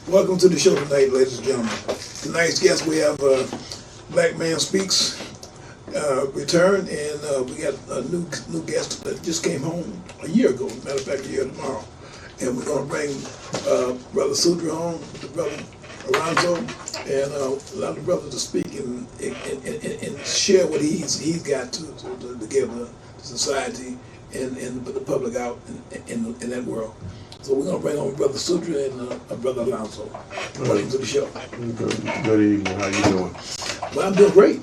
Welcome to the show tonight, ladies and gentlemen. Tonight's guest, we have Black Man Speaks return, and we got a new guest that just came home a year ago. Matter of fact, a year tomorrow. And we're going to bring Brother Sudra home, the brother Alonzo, and allow the brother to speak and share what he's got to give the society and put the public out in that world. So we're going to bring on Brother Sudra and Brother Alonzo. Welcome to the show. Good evening. How you doing? Well, I'm doing great.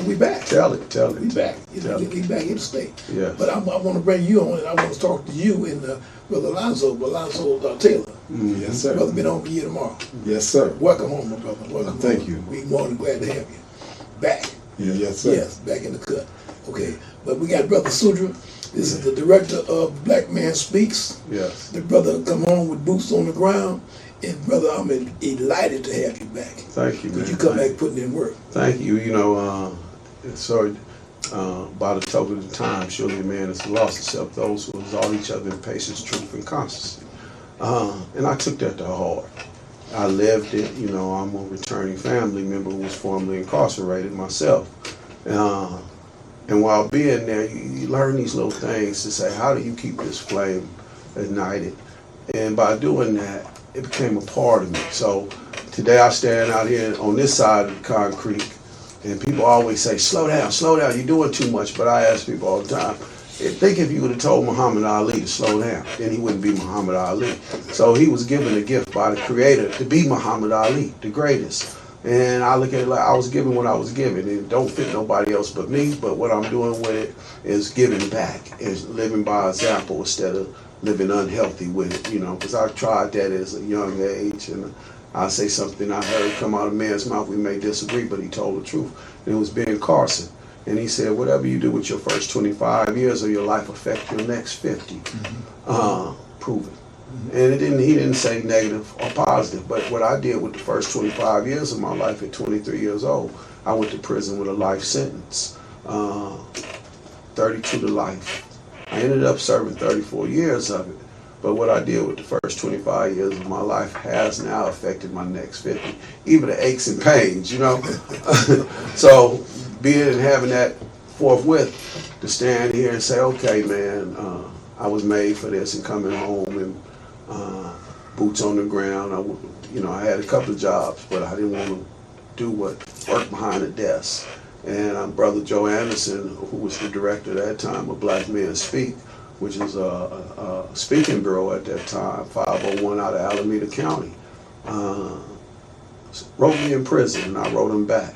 We back. Tell it. We back. We back in the state. Yeah. But I want to bring you on, and I want to talk to you and Brother Alonzo Taylor. Yes, sir. Brother been on for you tomorrow. Yes, sir. Welcome home, my brother. Welcome. Thank home. you. We more than glad to have you back. Yes, sir. Yes, back in the cut. Okay, but we got Brother Sudra. This is the director of Black Man Speaks. Yes. The brother come home with boots on the ground, and brother, I'm delighted to have you back. Thank you, man. Because you come back putting in work. Thank you. You know, by the token of time, surely a man has lost except those who exalt each other in patience, truth, and constancy. And I took that to heart. I lived it. You know, I'm a returning family member who was formerly incarcerated myself. And while being there, you learn these little things to say, how do you keep this flame ignited? And by doing that, it became a part of me. So today I stand out here on this side of the concrete, and people always say, slow down, you're doing too much. But I ask people all the time, think if you would have told Muhammad Ali to slow down, then he wouldn't be Muhammad Ali. So he was given a gift by the Creator to be Muhammad Ali, the greatest. And I look at it like I was given what I was given. It don't fit nobody else but me, but what I'm doing with it is giving back, is living by example instead of living unhealthy with it, you know, because I tried that as a young age, and I say something I heard come out of a man's mouth, we may disagree, but he told the truth. And it was Ben Carson. And he said, whatever you do with your first 25 years of your life affect your next 50. Prove it. And he didn't say negative or positive, but what I did with the first 25 years of my life at 23 years old, I went to prison with a life sentence, 32 to life. I ended up serving 34 years of it, but what I did with the first 25 years of my life has now affected my next 50, even the aches and pains, you know. So being and having that forthwith to stand here and say, okay, man, I was made for this, and coming home and boots on the ground. I had a couple of jobs, but I didn't want to do work behind a desk. And Brother Joe Anderson, who was the director at that time of Black Men Speak, which is a speaking bureau at that time, 501 out of Alameda County, wrote me in prison, and I wrote him back.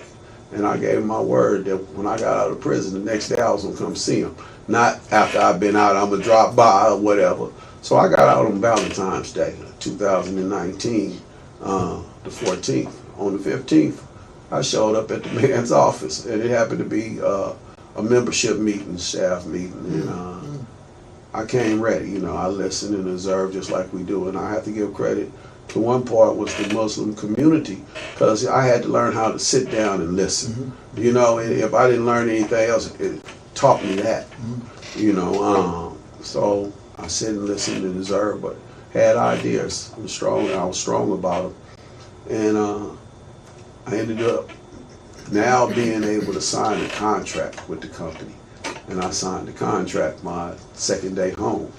And I gave him my word that when I got out of prison, the next day I was going to come see him. Not after I've been out, I'm going to drop by or whatever. So I got out on Valentine's Day, 2019, the 14th. On the 15th, I showed up at the man's office, and it happened to be a membership meeting, staff meeting, and I came ready. You know, I listened and observed just like we do, and I have to give credit to one part was the Muslim community, because I had to learn how to sit down and listen. You know, and if I didn't learn anything else, it taught me that. You know, so I sit and listen and observe, but had ideas. I was strong about them. And I ended up now being able to sign a contract with the company. And I signed the contract my second day home.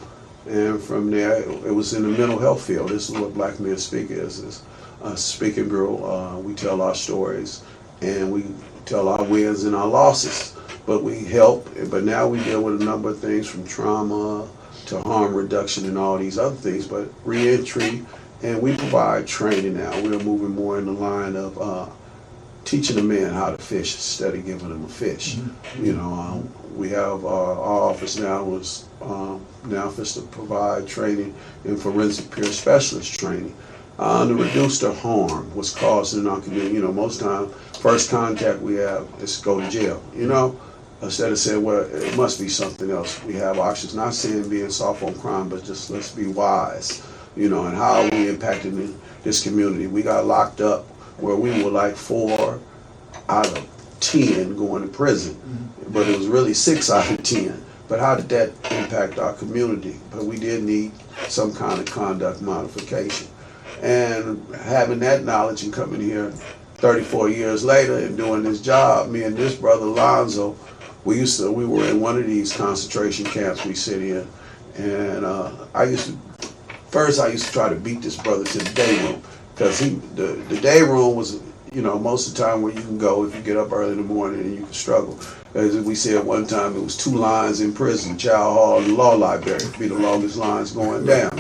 And from there, it was in the mental health field. This is what Black Men Speak is a speaking bureau. We tell our stories, and we tell our wins and our losses. But we help, but now we deal with a number of things from trauma to harm reduction and all these other things, but reentry, and we provide training now. We're moving more in the line of teaching a man how to fish instead of giving him a fish. You know, we have our office now is now to provide training in forensic peer specialist training to reduce the harm what's caused in our community. You know, most time first contact we have is go to jail. You know, instead of saying, well, it must be something else. We have options. Not saying being soft on crime, but just let's be wise. You know, and how are we impacting this community? We got locked up where we were like 4 out of 10 going to prison, but it was really 6 out of 10. But how did that impact our community? But we did need some kind of conduct modification. And having that knowledge and coming here 34 years later and doing this job, me and this brother Alonzo, we were in one of these concentration camps we sit in, and I used to try to beat this brother to the day room, because the day room was, most of the time where you can go if you get up early in the morning and you can struggle. As we said one time, it was 2 lines in prison, child hall and law library, be the longest lines going down.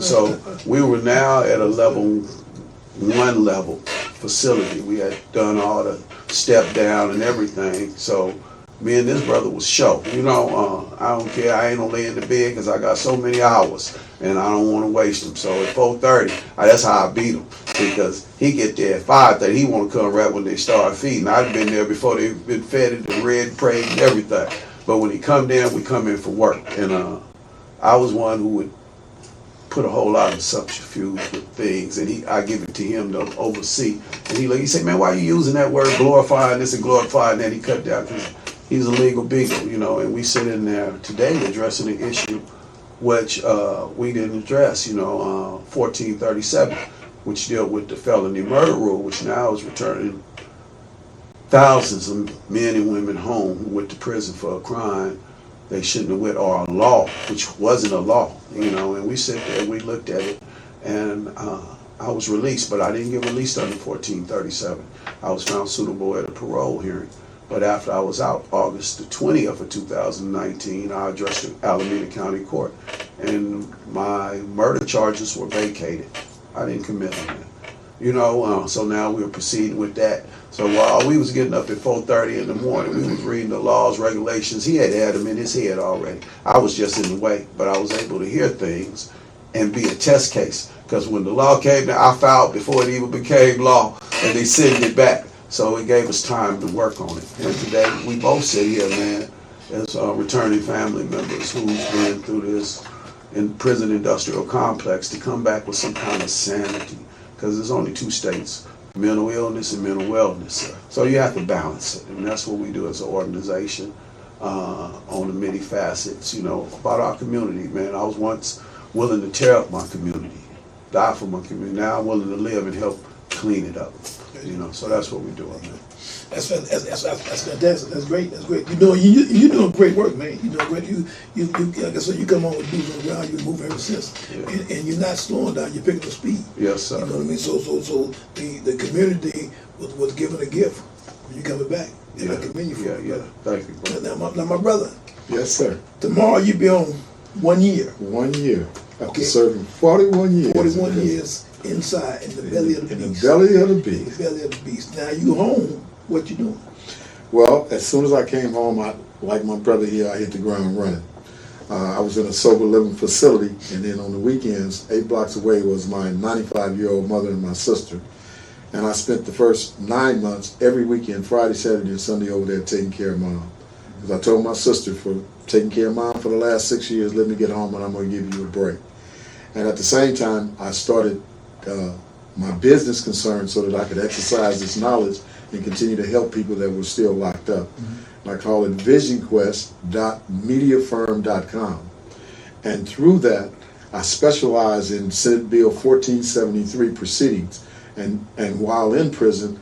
So we were now at a level 1 level facility. We had done all the step down and everything. So me and this brother was show. I don't care. I ain't gonna lay in the bed because I got so many hours and I don't want to waste them. So at 4:30, that's how I beat him, because he get there at 5:30. He want to come right when they start feeding. I'd been there before they've been fed and read, prayed, and everything. But when he come down, we come in for work. And I was one who would put a whole lot of subterfuge with things, and I give it to him to oversee. And he said, man, why are you using that word, glorifying this and glorifying that? He cut down because he's a legal beagle, and we sit in there today addressing the issue which we didn't address, 1437, which dealt with the felony murder rule, which now is returning thousands of men and women home who went to prison for a crime they shouldn't have went, or a law, which wasn't a law, and we sit there, we looked at it, and I was released, but I didn't get released under 1437. I was found suitable at a parole hearing. But after I was out, August the 20th of 2019, I addressed the Alameda County Court, and my murder charges were vacated. I didn't commit them. So now we're proceeding with that. So while we was getting up at 4:30 in the morning, we was reading the laws, regulations. He had them in his head already. I was just in the way, but I was able to hear things and be a test case. Because when the law came down, I filed before it even became law, and they sent it back. So it gave us time to work on it. And today we both sit here, man, as returning family members who's been through this in prison industrial complex, to come back with some kind of sanity. Because there's only 2 states, mental illness and mental wellness. So you have to balance it. And that's what we do as an organization on the many facets, about our community, man. I was once willing to tear up my community, die for my community. Now I'm willing to live and help clean it up. So that's what we're doing, man. That's fantastic. That's great. That's great. You're doing great work, man. You're doing great. You like I said, you come on with boots on the ground. You move ever since, and you're not slowing down. You're picking up speed. Yes, sir. You know what I mean? So the community was given a gift when you coming back, and I commend you for it. Yeah. Thank you, brother. Now, my brother. Yes, sir. Tomorrow you be on 1 year. 1 year. After serving 41 years. 41 years inside in the belly of the beast. In the belly of the beast. In the belly of the beast. Now you home. What you doing? Well, as soon as I came home, like my brother here, I hit the ground running. I was in a sober living facility, and then on the weekends, 8 blocks away was my 95-year-old mother and my sister. And I spent the first 9 months, every weekend, Friday, Saturday, and Sunday over there taking care of Mom. Because I told my sister, for taking care of Mom for the last 6 years, let me get home and I'm going to give you a break. And at the same time, I started my business concern so that I could exercise this knowledge and continue to help people that were still locked up. Mm-hmm. I call it visionquest.mediafirm.com. And through that, I specialize in Senate Bill 1473 proceedings. And while in prison,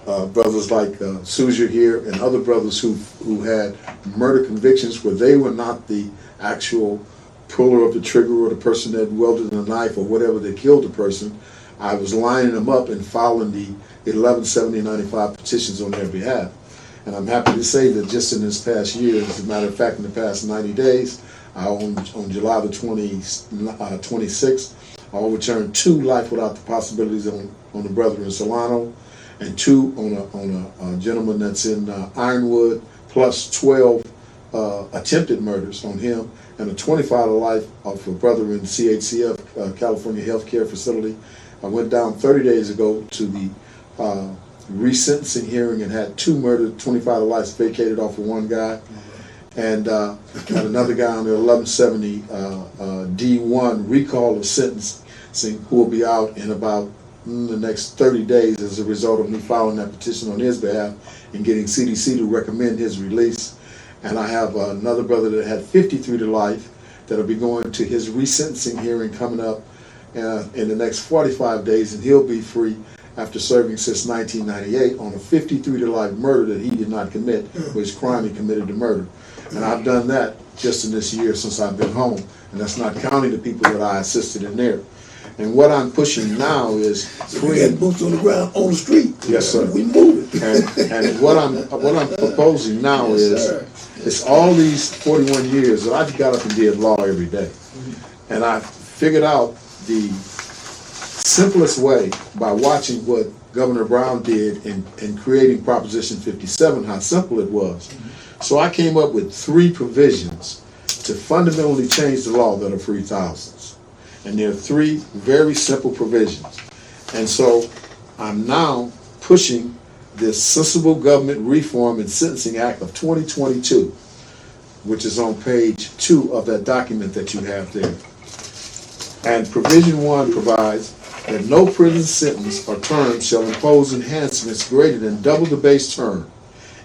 brothers like Suja here and other brothers who had murder convictions where they were not the actual puller of the trigger or the person that wielded a knife or whatever that killed the person, I was lining them up and filing the 1170-95 petitions on their behalf. And I'm happy to say that just in this past year, as a matter of fact, in the past 90 days, on July the 26th, I'll return 2 life without the possibilities on the brother in Solano, and 2 on a gentleman that's in Ironwood, plus 12 attempted murders on him, and a 25 to life of a brother in CHCF, California Healthcare Facility. I went down 30 days ago to the resentencing hearing and had 2 murders, 25 to life vacated off of one guy, and had another guy on the 1170 D1 recall of sentencing who will be out in about the next 30 days as a result of me filing that petition on his behalf and getting CDC to recommend his release. And I have another brother that had 53 to life that'll be going to his resentencing hearing coming up in the next 45 days, and he'll be free after serving since 1998 on a 53 to life murder that he did not commit, which crime he committed to murder. And I've done that just in this year since I've been home, and that's not counting the people that I assisted in there. And what I'm pushing now is We got boots on the ground on the street. Yes, sir. We move it. and what I'm proposing now Yes, is sir. it's all these 41 years that I got up and did law every day, and I figured out the simplest way by watching what Governor Brown did in creating Proposition 57, how simple it was. So I came up with 3 provisions to fundamentally change the law that'll free thousands. And there are 3 very simple provisions. And so I'm now pushing this Sensible Government Reform and Sentencing Act of 2022, which is on page 2 of that document that you have there. And provision 1 provides that no prison sentence or term shall impose enhancements greater than double the base term,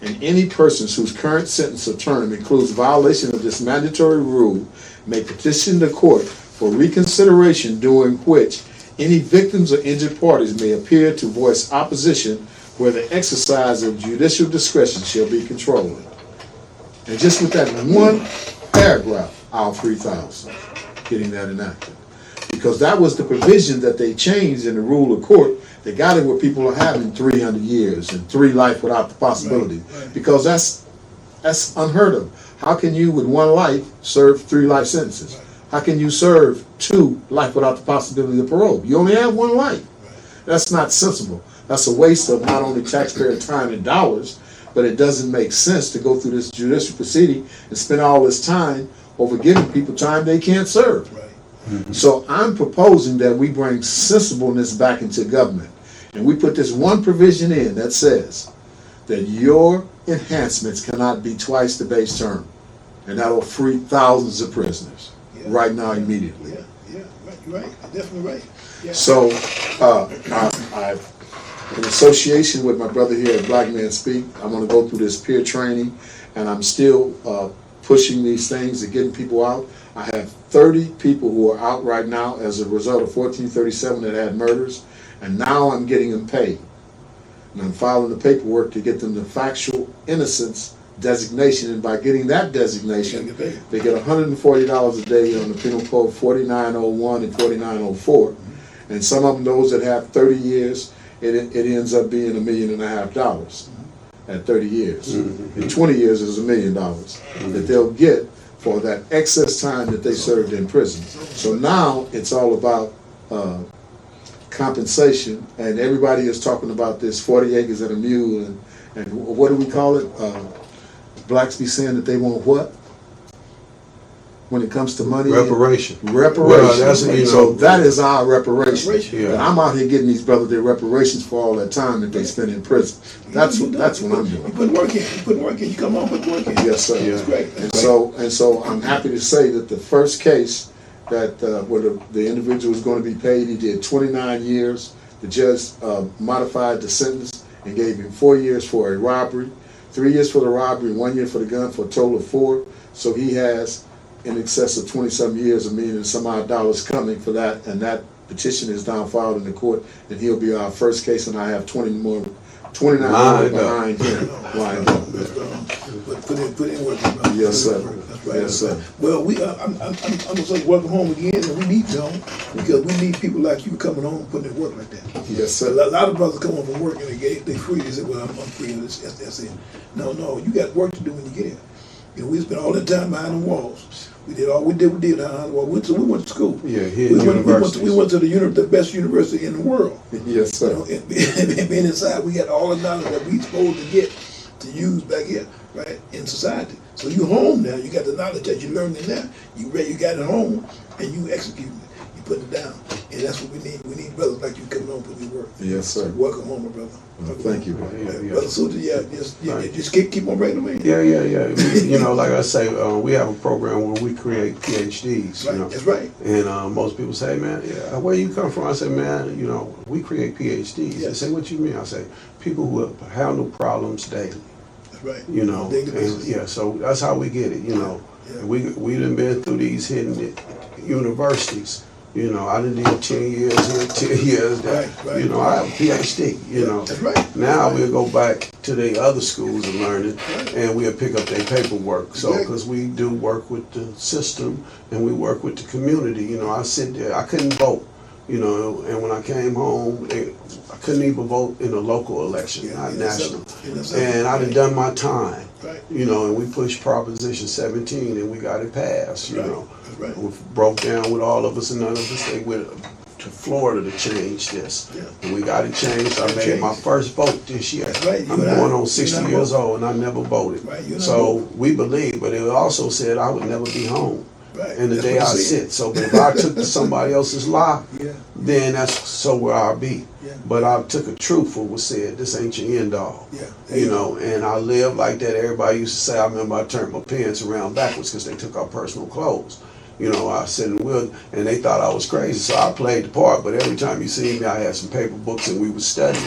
and any persons whose current sentence or term includes violation of this mandatory rule may petition the court for reconsideration, during which any victims or injured parties may appear to voice opposition, where the exercise of judicial discretion shall be controlled. And just with that one paragraph, I'll free thousands, getting that enacted. Because that was the provision that they changed in the rule of court. They got it where people are having 300 years and 3 life without the possibility. Right. Because that's unheard of. How can you with 1 life serve 3 life sentences? Right. How can you serve 2 life without the possibility of parole? You only have 1 life. That's not sensible. That's a waste of not only taxpayer time and dollars, but it doesn't make sense to go through this judicial proceeding and spend all this time over giving people time they can't serve. Right. So I'm proposing that we bring sensibleness back into government. And we put this one provision in that says that your enhancements cannot be twice the base term. And that will free thousands of prisoners right now, immediately. Yeah, right, you're right, definitely right. Yeah. So in association with my brother here at Black Man Speak, I'm going to go through this peer training, and I'm still pushing these things and getting people out. I have 30 people who are out right now as a result of 1437 that had murders, and now I'm getting them paid. And I'm filing the paperwork to get them the factual innocence designation, and by getting that designation, they get $140 a day on the Penal Code 4901 and 4904. And some of them, those that have 30 years, it ends up being $1.5 million at 30 years. In 20 years, it's $1 million that they'll get for that excess time that they served in prison. So now it's all about compensation, and everybody is talking about this 40 acres and a mule, and what do we call it? Blacks be saying that they want what? When it comes to money? Reparation. Reparation. Well, that's, you know, so that is our reparation. Yeah. And I'm out here getting these brothers their reparations for all that time that they spend in prison. That's what I'm doing. You put work in. You put work in. You come on, put work in. Yes, sir. That's great. And so I'm happy to say that the first case that where the individual was going to be paid, he did 29 years. The judge modified the sentence and gave him 4 years for a robbery, 3 years for the robbery, 1 year for the gun, for a total of 4. So he has in excess of 20-some years, $1 million and some odd dollars coming for that, and that petition is now filed in the court, and he'll be our first case, and I have 29 more behind him lined up. Put in work. Brother. Yes, sir. That's right. Yes, sir. Well, I'm gonna say welcome home again, and we need you home because we need people like you coming home and putting in work like that. Yes, A sir. lot of brothers come home from work and they free. They say, "Well, I'm free." And that's it. No, you got work to do when you get here. You know, we spent all the time behind the walls. We did all we did behind the walls. We went to school. Yeah, here we universities. went to the best university in the world. Yes, sir. You know, and being inside, we got all the knowledge that we supposed to get to use back here, right, in society. So you home now. You got the knowledge that you learned in there. You got it home, and you execute it. You put it down, and that's what we need. We need brothers like you coming home putting in work. Yes, sir. So welcome home, my brother. Thank you. Brother Suter, just keep on writing them in. Yeah. You know, like I say, we have a program where we create PhDs. Right, You know, that's right. and most people say, "Man, where you come from?" I say, "Man, you know, we create PhDs." They Yes. say, "What you mean?" I say, "People who handle problems daily." That's right. You know, Daily basis. and, so that's how we get it. You know, Yeah. we done been through these hidden universities You know, I done did 10 years here, 10 years there. Right. You know, I have a PhD, you know. That's right. Now we'll go back to the other schools of learning Right. and we'll pick up their paperwork. So, Exactly. because we do work with the system and we work with the community. You know, I sit there, I couldn't vote, you know, and when I came home, I couldn't even vote in a local election, not national. And I done my time. Right. You know, and we pushed Proposition 17 and we got it passed, you Right. know. That's right. We broke down with all of us and none of us, they went to Florida to change this. Yeah. And we got it changed. I Got it made my changed. first vote this year. That's right. You I'm and I- going on you 60 and I years both. old and I never voted. Right, you and I So both. we believe, but it also said I would never be home. Right. And the That's day what I it said. sit. So but if I took somebody else's life, Yeah. then that's so where I'll be. Yeah. But I took a truth what was said, this ain't your end all. Yeah. You know, and I lived like that. Everybody used to say, I remember I turned my pants around backwards because they took our personal clothes. You know, I said in the wheel, and they thought I was crazy, so I played the part. But every time you see me, I had some paper books and we would study,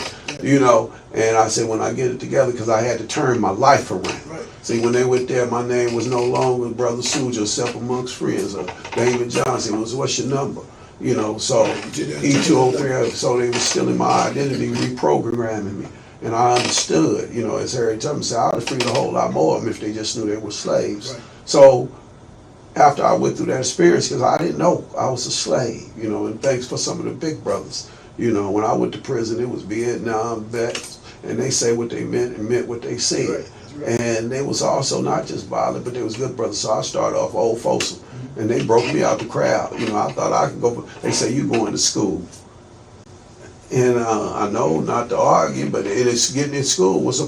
you know. And I said, when I get it together, because I had to turn my life around. Right. See, when they went there, my name was no longer Brother Suja, except amongst friends, or David Johnson. It was, what's your number? You know, so E203, so they was stealing my identity, reprogramming me. And I understood, you know, as Harry Tubman said, I would have freed a whole lot more of them if they just knew they were slaves. Right. So after I went through that experience, because I didn't know I was a slave, you know, and thanks for some of the big brothers. You know, when I went to prison, it was Vietnam vets, and they say what they meant and meant what they said. Right. That's right. And they was also not just violent, but they was good brothers. So I started off old folsom, and they broke me out the crowd. You know, I thought I could go. They say you going to school, and I know not to argue, but it's getting in school was a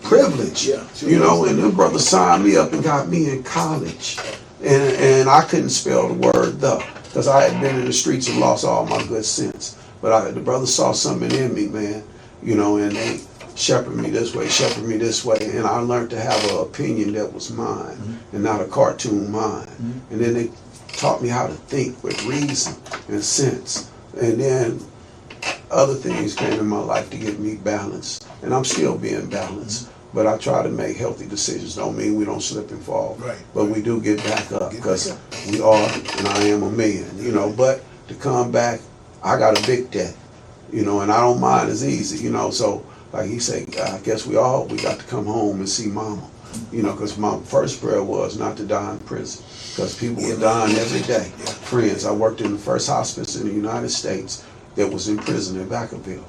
privilege. Yeah, sure You know, was. and them brothers signed me up and got me in college, and I couldn't spell the word the, because I had been in the streets and lost all my good sense. But the brothers saw something in me, man. You know, and they shepherd me this way, and I learned to have an opinion that was mine and not a cartoon mind. And then they taught me how to think with reason and sense. And then other things came in my life to give me balance. And I'm still being balanced. But I try to make healthy decisions. Don't mean we don't slip and fall. Right. But we do get back up Get because back up. we are, and I am a man, you know. But to come back, I got a big debt, you know, and I don't mind as easy, you know. So like he said, I guess we got to come home and see mama, you know, because my first prayer was not to die in prison because people were dying every day. Friends, I worked in the first hospice in the United States that was in prison in Vacaville.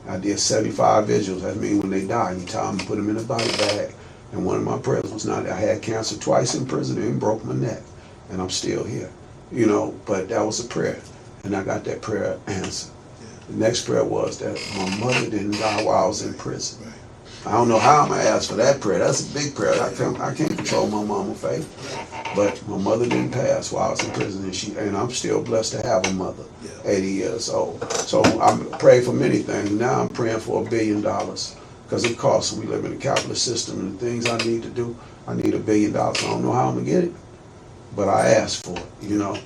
I did 75 vigils. That means when they die, you tie them and put them in a body bag. And one of my prayers was not, I had cancer twice in prison and broke my neck. And I'm still here, you know, but that was a prayer. And I got that prayer answered. The next prayer was that my mother didn't die while I was in prison. Right. I don't know how I'm gonna ask for that prayer. That's a big prayer. I can't control my mama's faith. But my mother didn't pass while I was in prison, and I'm still blessed to have a mother, 80 years old. So I'm praying for many things. Now I'm praying for $1 billion because it costs. We live in a capitalist system, and the things I need to do, I need $1 billion. I don't know how I'm gonna get it, but I asked for it, you know.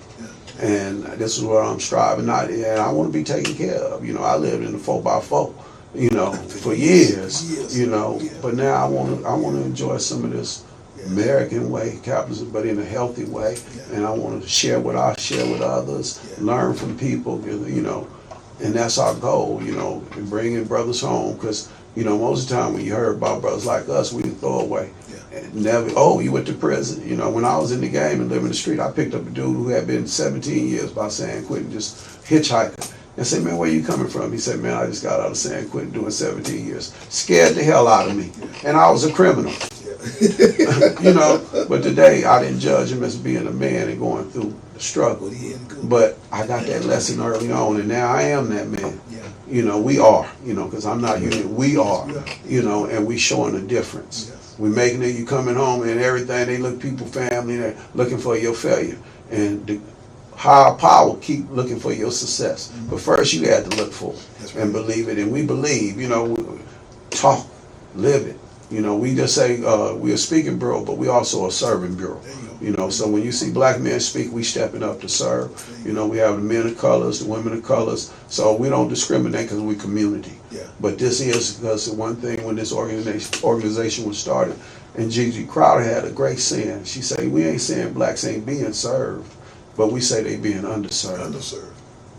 And this is what I'm striving, and I want to be taken care of. You know, I lived in a 4x4, you know, for years, you know. But now I want to enjoy some of this American way, capitalism, but in a healthy way. And I want to share what I share with others, learn from people, you know. And that's our goal, you know, and bringing brothers home. Because, you know, most of the time when you heard about brothers like us, we throw away. Never, oh, you went to prison. You know, when I was in the game and living the street, I picked up a dude who had been 17 years by San Quentin, just hitchhiking. And said, man, where you coming from? He said, man, I just got out of San Quentin doing 17 years. Scared the hell out of me. And I was a criminal. You know, but today I didn't judge him as being a man and going through the struggle. But I got that lesson early on, and now I am that man. You know, we are, you know, because I'm not human. We are, you know, and we showing a difference. We making it, you coming home and everything, they look people, family, they're looking for your failure. And the higher power keep looking for your success. But first you had to look for it and believe it. And we believe, you know, talk, live it. You know, we just say we're a speaking bureau, but we also a serving bureau. You know, so when you see black men speak, we stepping up to serve. You know, we have the men of colors, the women of colors. So we don't discriminate because we community. But this is because one thing when this organization was started, and Gigi Crowder had a great saying. She said, we ain't saying blacks ain't being served. but we say they being underserved. Underserved.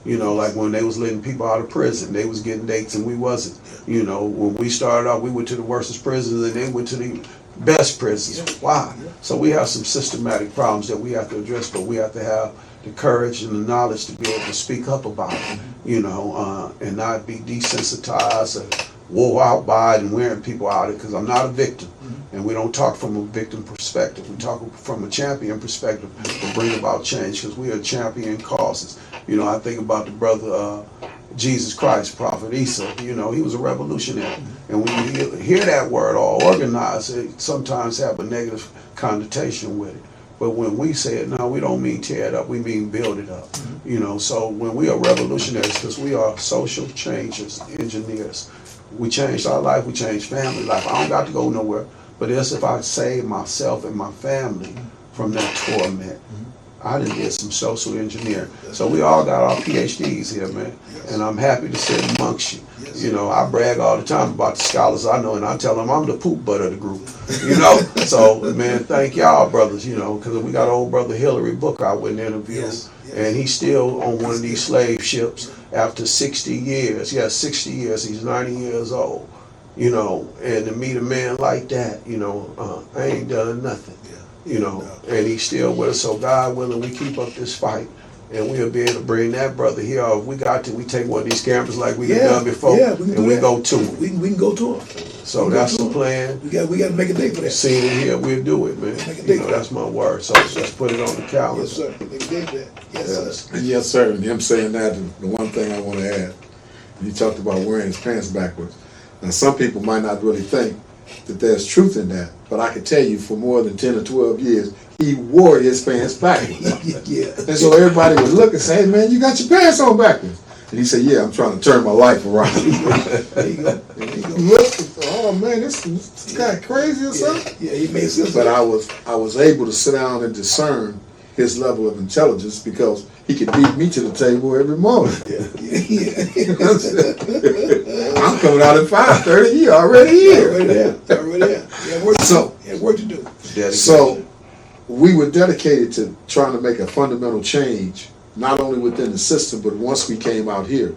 You know, like when they was letting people out of prison, they was getting dates and we wasn't. You know, when we started out, we went to the worstest prisons and they went to the best prisons. Why? So we have some systematic problems that we have to address, but we have to have the courage and the knowledge to be able to speak up about it, you know, and not be desensitized or wore out by it and wearing people out of it, because I'm not a victim. And we don't talk from a victim perspective. We talk from a champion perspective to bring about change, because we are champion causes. You know, I think about the brother Jesus Christ, Prophet Isa. You know, he was a revolutionary. And when you hear that word or organize it, sometimes have a negative connotation with it. But when we say it now, we don't mean tear it up, we mean build it up. You know, so when we are revolutionaries, because we are social changers, engineers. We changed our life, we changed family life. I don't got to go nowhere, but it's if I save myself and my family from that torment. I done did some social engineering. So we all got our PhDs here, man. And I'm happy to sit amongst you. You know, I brag all the time about the scholars I know, and I tell them I'm the poop butt of the group. You know? So, man, thank y'all, brothers, you know, because we got old brother Hillary Booker I went and interviewed, and he's still on one of these slave ships after 60 years. Yeah, 60 years. He's 90 years old. You know, and to meet a man like that, you know, I ain't done nothing. You know, and he's still with us. So God willing, we keep up this fight, and we'll be able to bring that brother here. If we got to, we take one of these cameras like we done before, and we go to him. We can go to him. So that's the plan. We got to make a day for that. Seen it here, we'll do it, man. You know, that's my word. So let's put it on the calendar. Yes, sir. Make a day for that. Yes, sir. And yes, sir. And him saying that, the one thing I want to add, he talked about wearing his pants backwards. Now, some people might not really think that there's truth in that, but I can tell you for more than 10 or 12 years, he wore his pants backwards. And so everybody would look and say, hey, man, you got your pants on backwards. And he said, yeah, I'm trying to turn my life around. There you go. There you go. Look, oh man, this guy crazy or something? Yeah, he made sense. But I was able to sit down and discern his level of intelligence, because he could beat me to the table every morning. I'm coming out at 5:30. He already here. Already there. Yeah, work to do. So we were dedicated to trying to make a fundamental change, not only within the system, but once we came out here.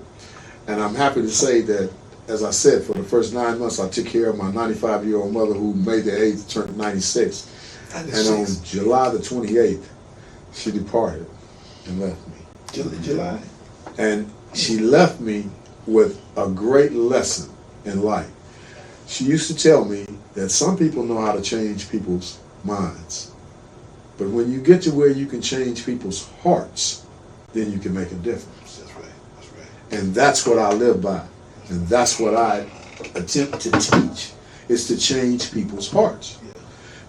And I'm happy to say that, as I said, for the first 9 months, I took care of my 95-year-old mother, who made the age, turned 96. And on July the 28th, she departed and left me. July. And she left me with a great lesson in life. She used to tell me that some people know how to change people's minds, but when you get to where you can change people's hearts, then you can make a difference. That's right. That's right. And that's what I live by, and that's what I attempt to teach, is to change people's hearts.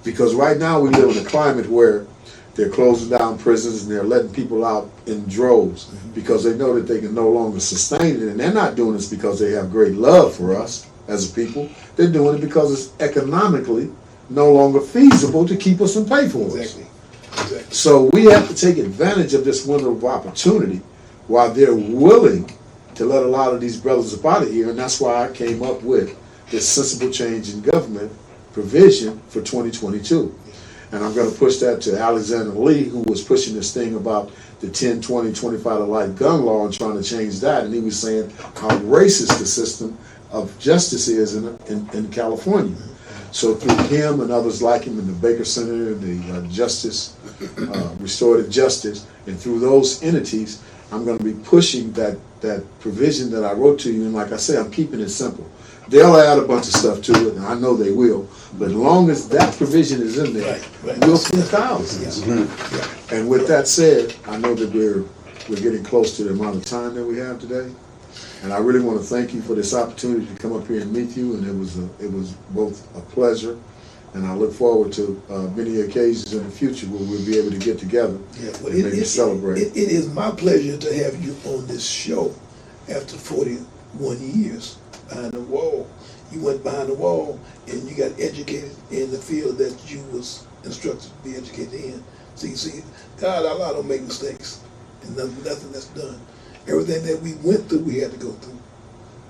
Because right now we live in a climate where they're closing down prisons and they're letting people out in droves because they know that they can no longer sustain it. And they're not doing this because they have great love for us as a people. They're doing it because it's economically no longer feasible to keep us and pay for us. Exactly. So we have to take advantage of this window of opportunity while they're willing to let a lot of these brothers up out of here. And that's why I came up with this sensible change in government provision for 2022. And I'm going to push that to Alexander Lee, who was pushing this thing about the 10, 20, 25 to life gun law and trying to change that. And he was saying how racist the system of justice is in California. So through him and others like him in the Baker Center and the Restorative Justice, and through those entities, I'm going to be pushing that provision that I wrote to you. And like I say, I'm keeping it simple. They'll add a bunch of stuff to it, and I know they will. But as long as that provision is in there, we'll see thousands. And with that said, I know that we're getting close to the amount of time that we have today. And I really want to thank you for this opportunity to come up here and meet you. And it was both a pleasure, and I look forward to many occasions in the future where we'll be able to get together and maybe celebrate. It is my pleasure to have you on this show after 41 years. Behind the wall. You went behind the wall and you got educated in the field that you was instructed to be educated in. So you see, God, Allah don't make mistakes. And nothing that's done. Everything that we went through, we had to go through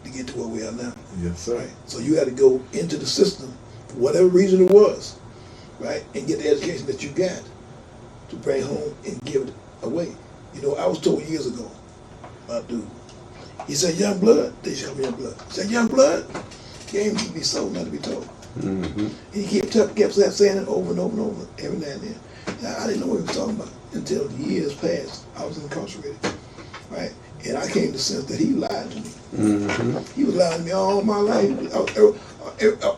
to get to where we are now. Yes, sir. Right? So you had to go into the system, for whatever reason it was, right? And get the education that you got to bring home and give it away. You know, I was told years ago, my dude, he said, young blood, they shall be young blood. He said, young blood, game to be sold, not to be told. Mm-hmm. He kept saying it over and over and over, every now and then. And I didn't know what he was talking about until years passed. I was incarcerated, right? And I came to sense that he lied to me. Mm-hmm. He was lying to me all my life.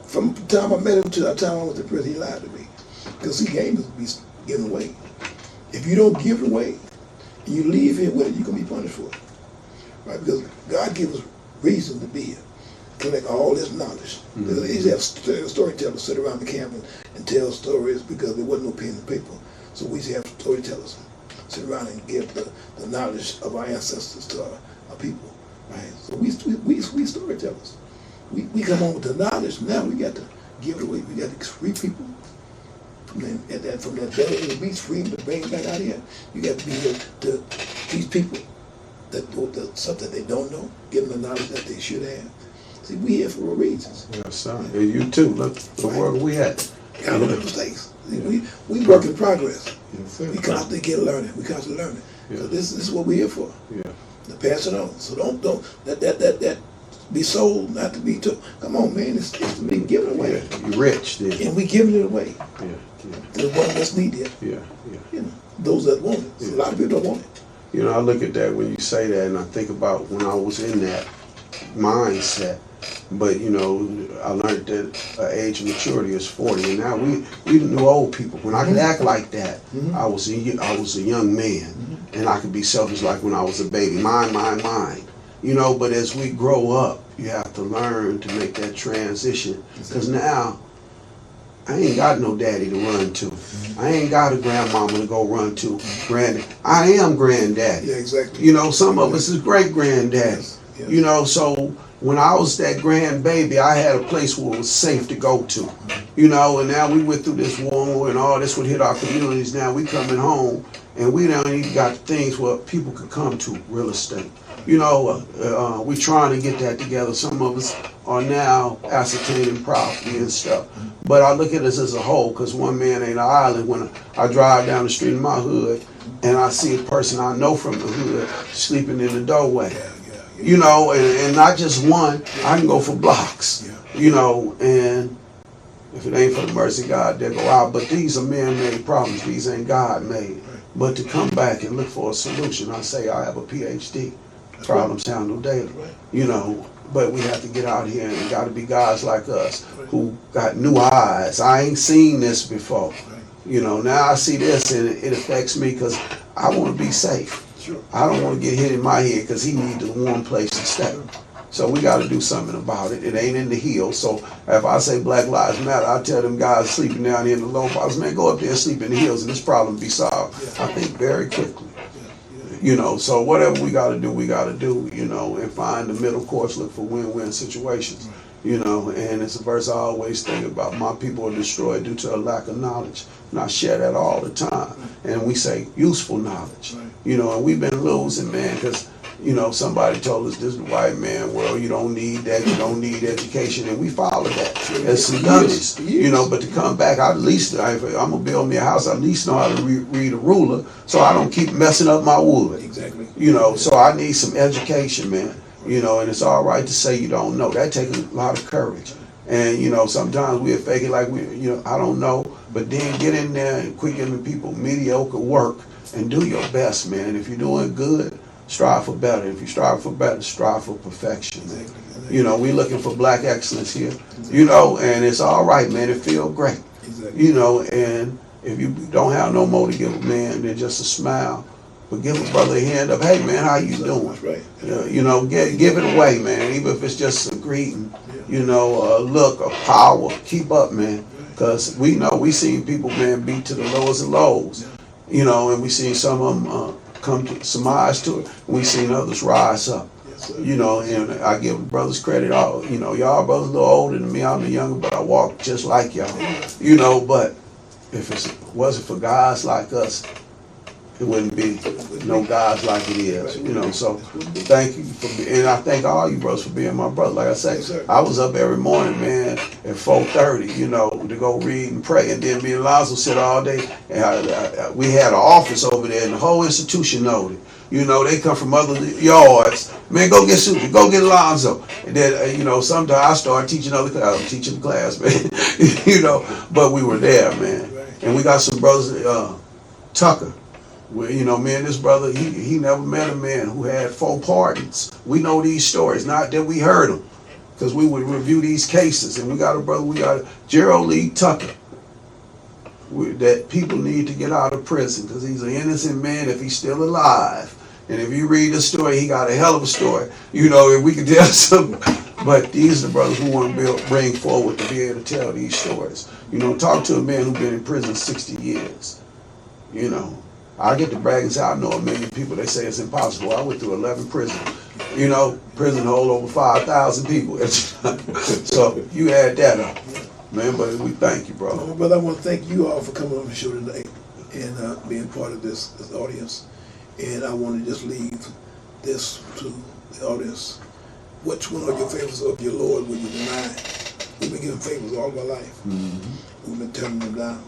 From the time I met him to the time I went to prison, he lied to me. Because see, game is to be given away. If you don't give it away, and you leave here with it, you're going to be punished for it. Right? Because God gives us reason to be here. Collect all this knowledge. Mm-hmm. They used to have storytellers sit around the camp and tell stories because there wasn't no pen and paper. So we used to have storytellers sit around and give the knowledge of our ancestors to our people. Right? So we storytellers. We come on with the knowledge. Now we got to give it away. We got to free people from that belly of the beast, free them to bring them back out here. You got to be here to teach people that something they don't know, give them the knowledge that they should have. See, we here for a reason. Yes, sir. And you too. Look, where we at? Got no mistakes. We work in progress. Yes, sir. We constantly get learning. We constantly learning. Yeah. So this is what we're here for. Yeah. To pass it on. So don't that be sold, not to be took. Come on, man. It's to be given away. Yeah. You're rich then. And we giving it away. Yeah. Yeah. To the one that's needed. Yeah. Yeah. You know, those that want it. So a lot of people don't want it. You know, I look at that when you say that, and I think about when I was in that mindset. But you know, I learned that age of maturity is 40, and now we the new old people. When I could act like that, I was a young man, and I could be selfish like when I was a baby. Mine. You know, but as we grow up, you have to learn to make that transition. Because now, I ain't got no daddy to run to. I ain't got a grandmama to go run to. Granddad, I am granddaddy. Yeah, exactly. You know, some of us is great granddaddy. Yes. You know, so when I was that grandbaby, I had a place where it was safe to go to. You know, and now we went through this war and all this would hit our communities. Now we coming home and we don't even got things where people could come to, real estate. You know, we trying to get that together. Some of us are now ascertaining property and stuff. But I look at this as a whole, because one man ain't an island. When I drive down the street in my hood and I see a person I know from the hood sleeping in the doorway. You know, and not just one, I can go for blocks. You know, and if it ain't for the mercy of God, they'll go out. But these are man-made problems. These ain't God-made. But to come back and look for a solution, I say I have a PhD. Problems handled daily. You know, but we have to get out here and got to be guys like us who got new eyes. I ain't seen this before. You know, now I see this and it affects me because I want to be safe. I don't want to get hit in my head because he needs a warm place to stay. So we got to do something about it. It ain't in the hills. So if I say Black Lives Matter, I tell them guys sleeping down here in the low box, man, go up there and sleep in the hills and this problem be solved. I think very quickly. You know, so whatever we got to do, you know, and find the middle course, look for win-win situations. You know, and it's a verse I always think about. My people are destroyed due to a lack of knowledge. And I share that all the time. And we say useful knowledge. You know, and we've been losing, man, because, you know, somebody told us this is the white man world. You don't need that. You don't need education. And we follow that as some youngins. You know, but to come back, at least, I'm going to build me a house, I at least know how to read a ruler so I don't keep messing up my wood. Exactly. You know, so I need some education, man. You know, and it's all right to say you don't know. That takes a lot of courage. And, you know, sometimes we'll fake it like I don't know. But then get in there and quit giving people mediocre work and do your best, man. If you're doing good, strive for better. If you strive for better, strive for perfection, man. You know, we're looking for black excellence here. You know, and it's all right, man. It feels great. You know, and if you don't have no more to give a man than just a smile, but give a brother a hand up. Hey, man, how you doing? That's right. You know, give it away, man. Even if it's just a greeting, you know, a look, a power. Keep up, man. Because we know we seen people, man, beat to the lowest of lows. You know, and we seen some of them come to some eyes to it. And we seen others rise up. You know, and I give brothers credit. All you know, y'all brothers a little older than me. I'm the younger, but I walk just like y'all. You know, but if it wasn't for guys like us, it wouldn't be no guys like it is, you know. So thank you and I thank all you brothers for being my brother. Like I say, I was up every morning, man, at 4:30, you know, to go read and pray, and then me and Alonzo sit all day. And we had an office over there, and the whole institution knowed it. You know, they come from other yards. Man, go get Susie, go get Alonzo. And then, you know, sometimes I start teaching other class. I'm teaching the class, man. You know, but we were there, man. And we got some brothers, Tucker. Well, you know, me and this brother, he never met a man who had 4 pardons. We know these stories, not that we heard them, because we would review these cases. And we got a brother, Gerald Lee Tucker, that people need to get out of prison, because he's an innocent man if he's still alive. And if you read the story, he got a hell of a story. You know, if we could tell some, but these are the brothers who want to bring forward to be able to tell these stories. You know, talk to a man who's been in prison 60 years. You know, I get to brag and say I know a million people. They say it's impossible. I went through 11 prisons. You know, prison hold over 5,000 people. So you add that up, man. But we thank you, bro. Well, brother, I want to thank you all for coming on the show tonight and being part of this audience. And I want to just leave this to the audience. Which one of your favors of your Lord will you deny? We've been giving favors all of our life. We've been turning them down.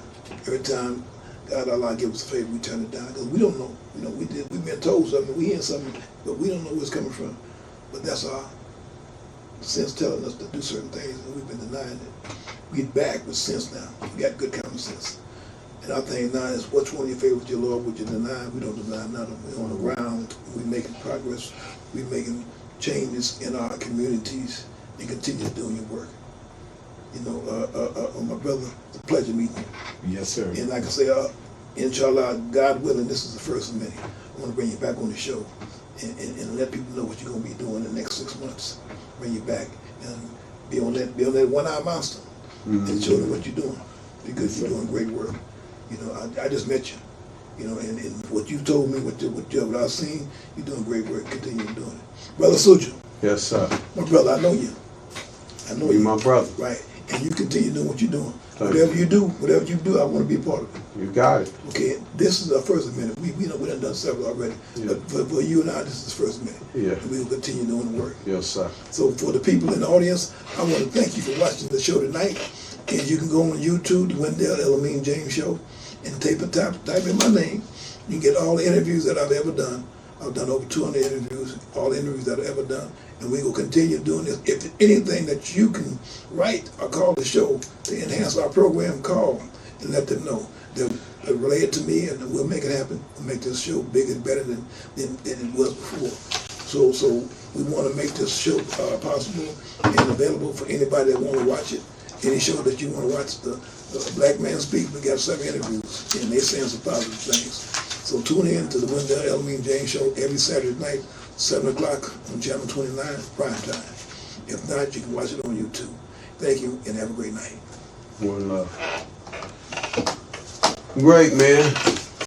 Every time God Allah gives us a favor, we turn it down because we don't know. You know, we've been told something, we hear something, but we don't know where it's coming from. But that's our sense telling us to do certain things, and we've been denying it. We're back with sense now. We got good common sense. And our thing now is, which one of your favorites, your Lord, would you deny? We don't deny none of them. We're on the ground. We're making progress. We're making changes in our communities and continue doing your work. You know, my brother, it's a pleasure meeting you. Yes, sir. And like I say, inshallah, God willing, this is the first of many. I want to bring you back on the show and let people know what you're going to be doing in the next 6 months. Bring you back and be on that 1 hour monster and show them what you're doing, because you're doing great work. You know, I just met you. You know, and what you told me, what I've seen, you're doing great work. Continue doing it, brother Suju. Yes, sir. My brother, I know you. I know You you, my brother. right? And you continue doing what you're doing. Thank Whatever you do, I want to be a part of it. You got it. Okay, this is our first minute. We know we done several already, Yeah. but for you and I, this is the first minute. Yeah. And we will continue doing the work. Yes, sir. So for the people in the audience, I want to thank you for watching the show tonight. And you can go on YouTube, the Wendell Elamine James Show, and type in my name. You can get all the interviews that I've ever done. I've done over 200 interviews, all the interviews that I've ever done. And we will continue doing this. If anything that you can write or call the show to enhance our program, call and let them know. They'll relay it to me, and we'll make it happen. We'll make this show bigger and better than it was before. So we want to make this show possible and available for anybody that want to watch it. Any show that you want to watch, the Black Man Speak, we got 7 interviews, and they're saying some positive things. So tune in to the Wendell Elamine James Show every Saturday night, 7 o'clock on Channel 29, prime time. If not, you can watch it on YouTube. Thank you, and have a great night. One love. Great, man.